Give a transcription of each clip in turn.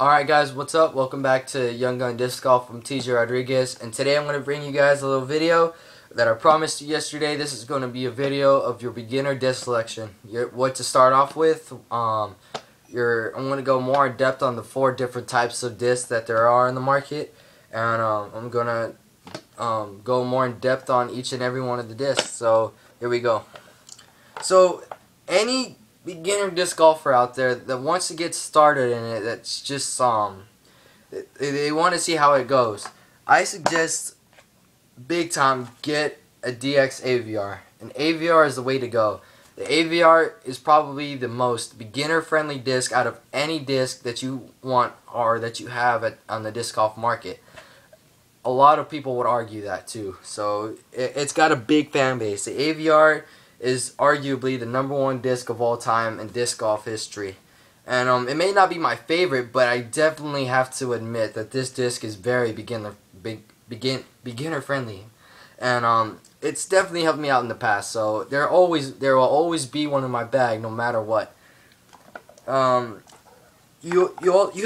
Alright guys, what's up? Welcome back to Young Gun Disc Golf from TJ Rodriguez, and today I'm going to bring you guys a little video that I promised you yesterday. This is going to be a video of your beginner disc selection, what to start off with. I'm going to go more in depth on the 4 different types of discs that there are in the market, and I'm going to go more in depth on each and every one of the discs. So here we go. So any beginner disc golfer out there that wants to get started in it, that's just they want to see how it goes, I suggest big time get a DX AVR. An AVR is the way to go. The AVR is probably the most beginner friendly disc out of any disc that you want or that you have on the disc golf market. A lot of people would argue that too. So it's got a big fan base. The AVR is arguably the #1 disc of all time in disc golf history. And it may not be my favorite, but I definitely have to admit that this disc is very beginner friendly. And it's definitely helped me out in the past. So there will always be one in my bag no matter what. You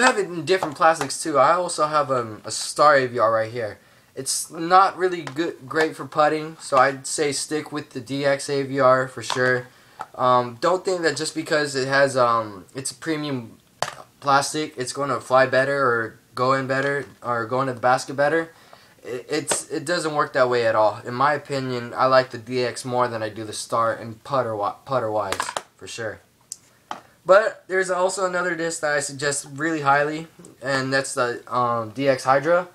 have it in different plastics too. I also have a Star AVR right here. It's not really great for putting, so I'd say stick with the DX AVR for sure. Don't think that just because it has it's a premium plastic, it's going to fly better or go in better or go into the basket better. It doesn't work that way at all. In my opinion, I like the DX more than I do the Star and putter wise for sure. But there's also another disc that I suggest really highly, and that's the DX Hydra.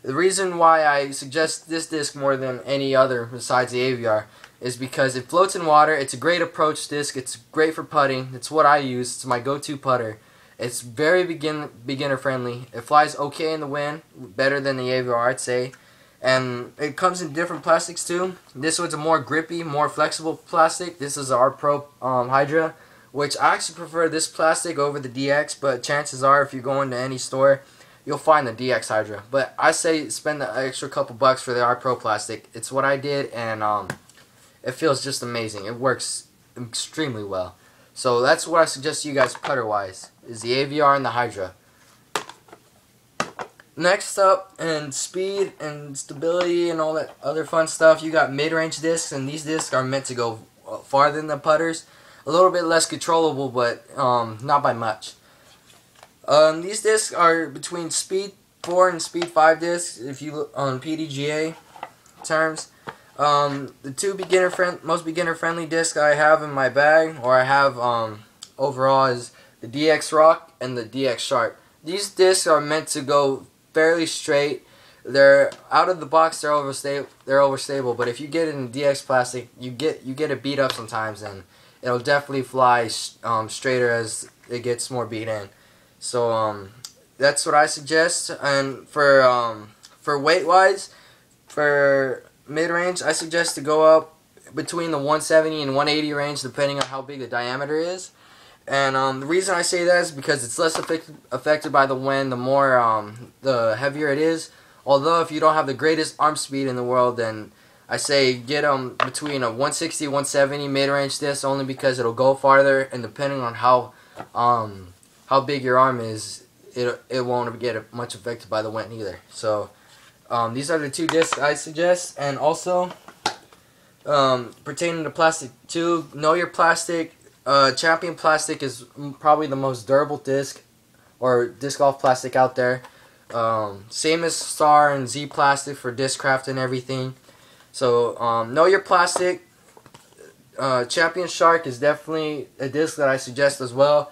The reason why I suggest this disc more than any other besides the AVR is because it floats in water. It's a great approach disc. It's great for putting. It's what I use. It's my go-to putter. It's very beginner friendly. It flies okay in the wind, better than the AVR, I'd say. And it comes in different plastics too. This one's a more grippy, more flexible plastic. This is our Pro Hydra, which I actually prefer this plastic over the DX, but chances are if you go into any store, you'll find the DX Hydra. But I say spend the extra couple bucks for the R Pro plastic. It's what I did, and it feels just amazing. It works extremely well. So that's what I suggest to you guys putter-wise, is the AVR and the Hydra. Next up, in speed and stability and all that other fun stuff, you got mid-range discs, and these discs are meant to go farther than the putters. A little bit less controllable, but not by much. These discs are between Speed 4 and Speed 5 discs, if you look on PDGA terms. The 2 most beginner-friendly discs I have in my bag, or I have overall, is the DX Rock and the DX Shark. These discs are meant to go fairly straight. They're out of the box. They're overstable. But if you get it in DX plastic, you get it beat up sometimes, and it'll definitely fly straighter as it gets more beat in. So that's what I suggest. And for weight wise, for mid range, I suggest to go up between the 170 and 180 range, depending on how big the diameter is. And the reason I say that is because it's less affected by the wind, the heavier it is. Although if you don't have the greatest arm speed in the world, then I say get between a 160, 170 mid-range disc, only because it'll go farther, and depending on how big your arm is, it won't get much affected by the wind either. So these are the 2 discs I suggest. And also pertaining to plastic too, know your plastic. Champion plastic is probably the most durable disc or disc golf plastic out there. Same as Star and Z plastic for Discraft and everything. So know your plastic. Champion Shark is definitely a disc that I suggest as well.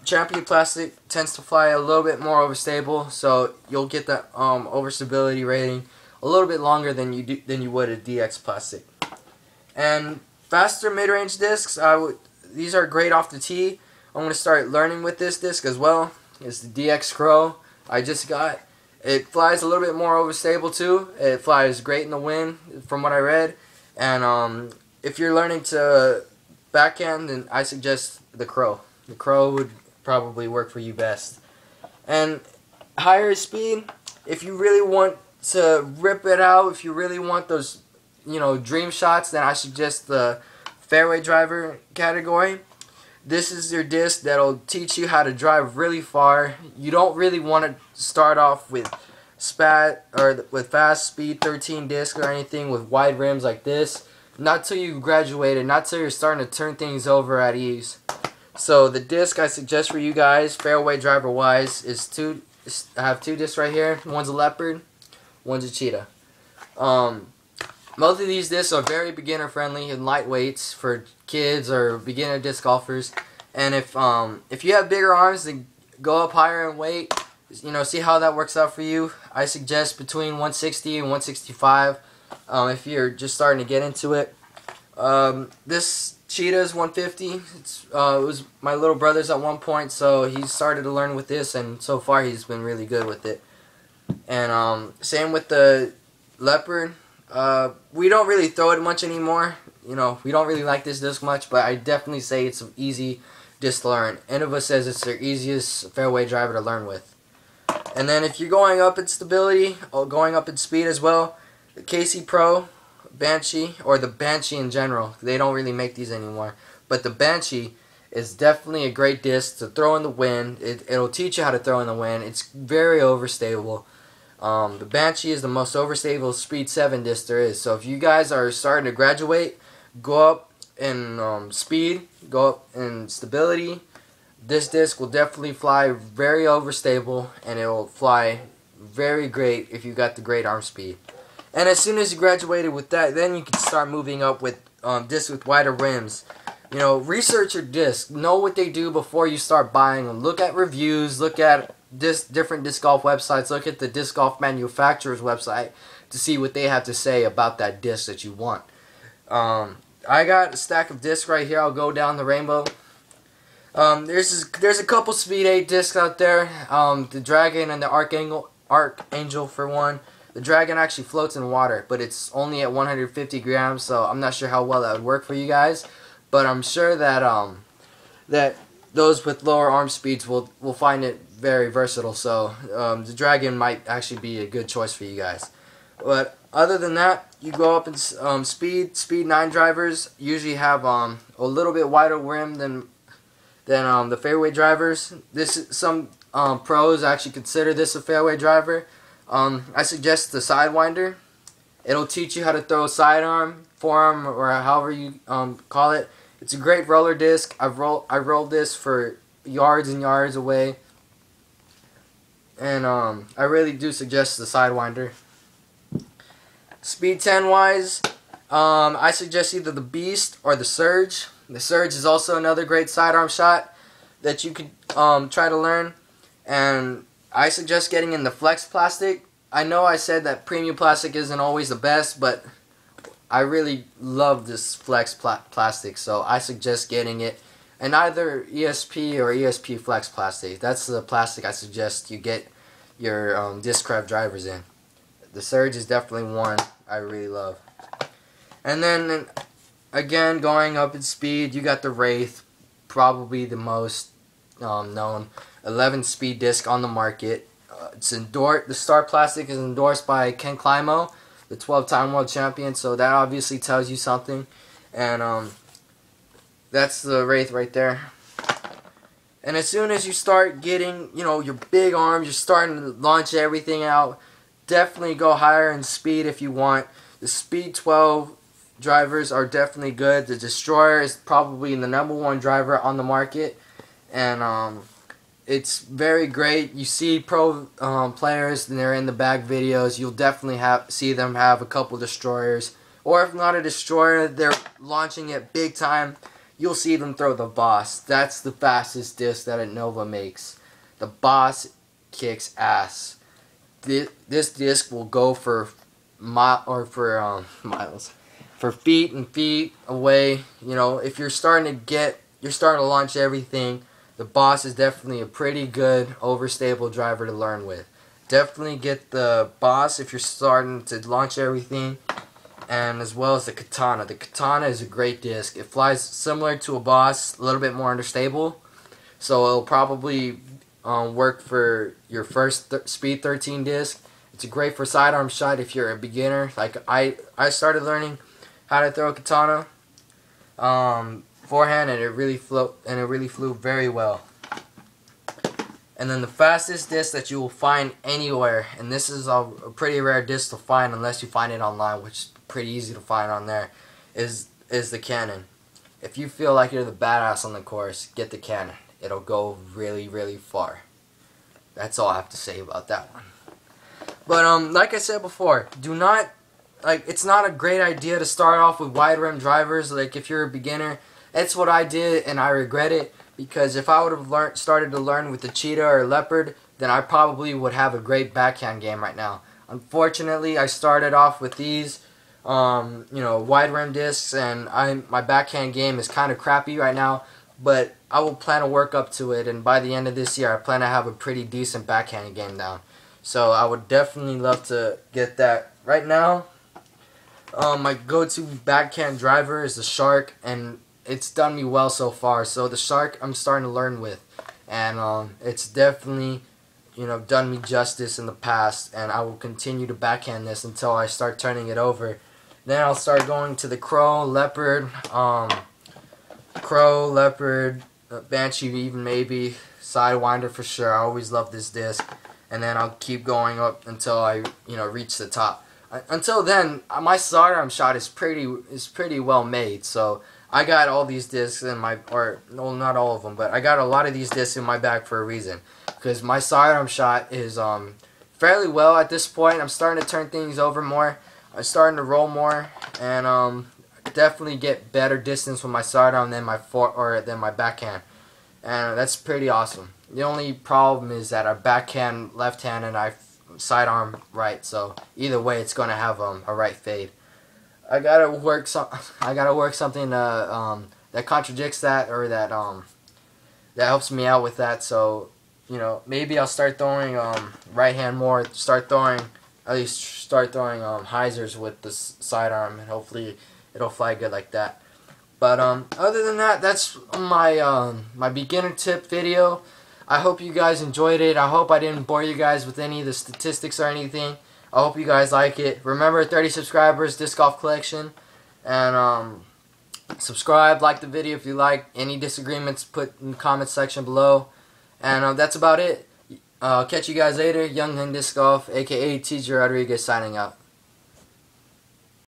Champion plastic tends to fly a little bit more overstable, so you'll get that overstability rating a little bit longer than you would a DX plastic. And faster mid-range discs, these are great off the tee. I'm going to start learning with this disc as well. It's the DX Crow I just got. It flies a little bit more overstable too. It flies great in the wind from what I read. And if you're learning to backhand, then I suggest the Crow. The Crow would probably work for you best. And higher speed, if you really want to rip it out, if you really want those, dream shots, then I suggest the fairway driver category. This is your disc that'll teach you how to drive really far. You don't really want to start off with fast speed 13 disc or anything with wide rims like this. Not till you graduated, not till you're starting to turn things over at ease. So the disc I suggest for you guys, fairway driver wise, I have two discs right here. One's a leopard, one's a cheetah. Both of these discs are very beginner friendly and lightweights for kids or beginner disc golfers. And if you have bigger arms, then go up higher in weight. You know, see how that works out for you. I suggest between 160 and 165 if you're just starting to get into it. This cheetah is 150. It was my little brother's at one point, so he started to learn with this, and so far he's been really good with it. And same with the leopard. We don't really throw it much anymore. You know, we don't really like this disc much, but I definitely say it's an easy disc to learn. Innova says it's their easiest fairway driver to learn with. And then if you're going up in stability or going up in speed as well, the KC Pro Banshee, or the Banshee in general, they don't really make these anymore, but the Banshee is definitely a great disc to throw in the wind. It'll teach you how to throw in the wind. It's very overstable. The Banshee is the most overstable Speed 7 disc there is. So if you guys are starting to graduate, go up in speed, go up in stability. This disc will definitely fly very overstable, and it will fly very great if you got the great arm speed. And as soon as you graduated with that, then you can start moving up with discs with wider rims. You know, research your discs. Know what they do before you start buying them. Look at reviews. Look at different disc golf websites. Look at the disc golf manufacturer's website to see what they have to say about that disc that you want. I got a stack of discs right here. I'll go down the rainbow. There's a couple Speed 8 discs out there. The Dragon and the Archangel for one. The Dragon actually floats in water, but it's only at 150 grams, so I'm not sure how well that would work for you guys. But I'm sure that that those with lower arm speeds will find it very versatile. So the Dragon might actually be a good choice for you guys. But other than that, you go up in speed. Speed 9 drivers usually have a little bit wider rim than the fairway drivers. Some pros actually consider this a fairway driver. I suggest the Sidewinder. It'll teach you how to throw sidearm, forearm, or however you call it. It's a great roller disc. I rolled this for yards and yards away, and I really do suggest the Sidewinder. Speed 10 wise, I suggest either the Beast or the Surge. The Surge is also another great sidearm shot that you could try to learn, and I suggest getting in the Flex plastic. I know I said that premium plastic isn't always the best, but I really love this Flex plastic, so I suggest getting it in either ESP or ESP Flex plastic. That's the plastic I suggest you get your Discraft drivers in. The Surge is definitely one I really love. And then, again, going up in speed, you got the Wraith, probably the most known 11 speed disc on the market. The Star Plastic is endorsed by Ken Climo, the 12-time world champion, so that obviously tells you something. And that's the Wraith right there. And as soon as you start getting, you know, your big arms, you're starting to launch everything out, definitely go higher in speed if you want. The Speed 12 drivers are definitely good. The Destroyer is probably the #1 driver on the market, and it's very great. You see pro players, and they're in the back videos. You'll definitely see them have a couple Destroyers, or if not a Destroyer, they're launching it big time. You'll see them throw the Boss. That's the fastest disc that Innova makes. The Boss kicks ass. This disc will go for miles, for feet and feet away. You know, if you're starting to launch everything, the Boss is definitely a pretty good overstable driver to learn with. Definitely get the Boss if you're starting to launch everything, and as well as the Katana. The Katana is a great disc. It flies similar to a Boss, a little bit more understable, so it'll probably work for your first Speed 13 disc. It's great for sidearm shot if you're a beginner. Like I started learning how to throw a Katana forehand, and it really flew very well. And then the fastest disc that you will find anywhere, and this is a pretty rare disc to find unless you find it online, which is pretty easy to find on there, is the Canon. If you feel like you're the badass on the course, get the Canon. It'll go really, really far. That's all I have to say about that one. But like I said before, do not, it's not a great idea to start off with wide rim drivers. Like, if you're a beginner, that's what I did, and I regret it, because if I would have started to learn with the Cheetah or Leopard, then I probably would have a great backhand game right now. Unfortunately, I started off with these wide rim discs, and my backhand game is kind of crappy right now, but I will plan to work up to it, and by the end of this year I plan to have a pretty decent backhand game down. So I would definitely love to get that. Right now, my go-to backhand driver is the Shark, and it's done me well so far. So the Shark I'm starting to learn with, and it's definitely done me justice in the past, and I will continue to backhand this until I start turning it over. Then I'll start going to the Crow, Leopard, Banshee, even maybe Sidewinder for sure. I always love this disc, and then I'll keep going up until I reach the top. Until then, my sidearm shot is pretty well made. So I got all these discs in no, not all of them, but I got a lot of these discs in my bag for a reason, because my sidearm shot is fairly well at this point. I'm starting to turn things over more. I'm starting to roll more, and definitely get better distance with my sidearm than my backhand, and that's pretty awesome. The only problem is that I backhand left hand and I sidearm right, so either way it's gonna have a right fade. I gotta work something that contradicts that, or that helps me out with that. So maybe I'll start throwing right hand more. Start throwing hyzers with the sidearm, and hopefully it'll fly good like that. But other than that, that's my my beginner tip video. I hope you guys enjoyed it. I hope I didn't bore you guys with any of the statistics or anything. I hope you guys like it. Remember, 30 subscribers, disc golf collection, and subscribe, like the video if you like. Any disagreements, put in the comment section below. And that's about it. Catch you guys later. Young Disc Golf, aka TJ Rodriguez, signing out.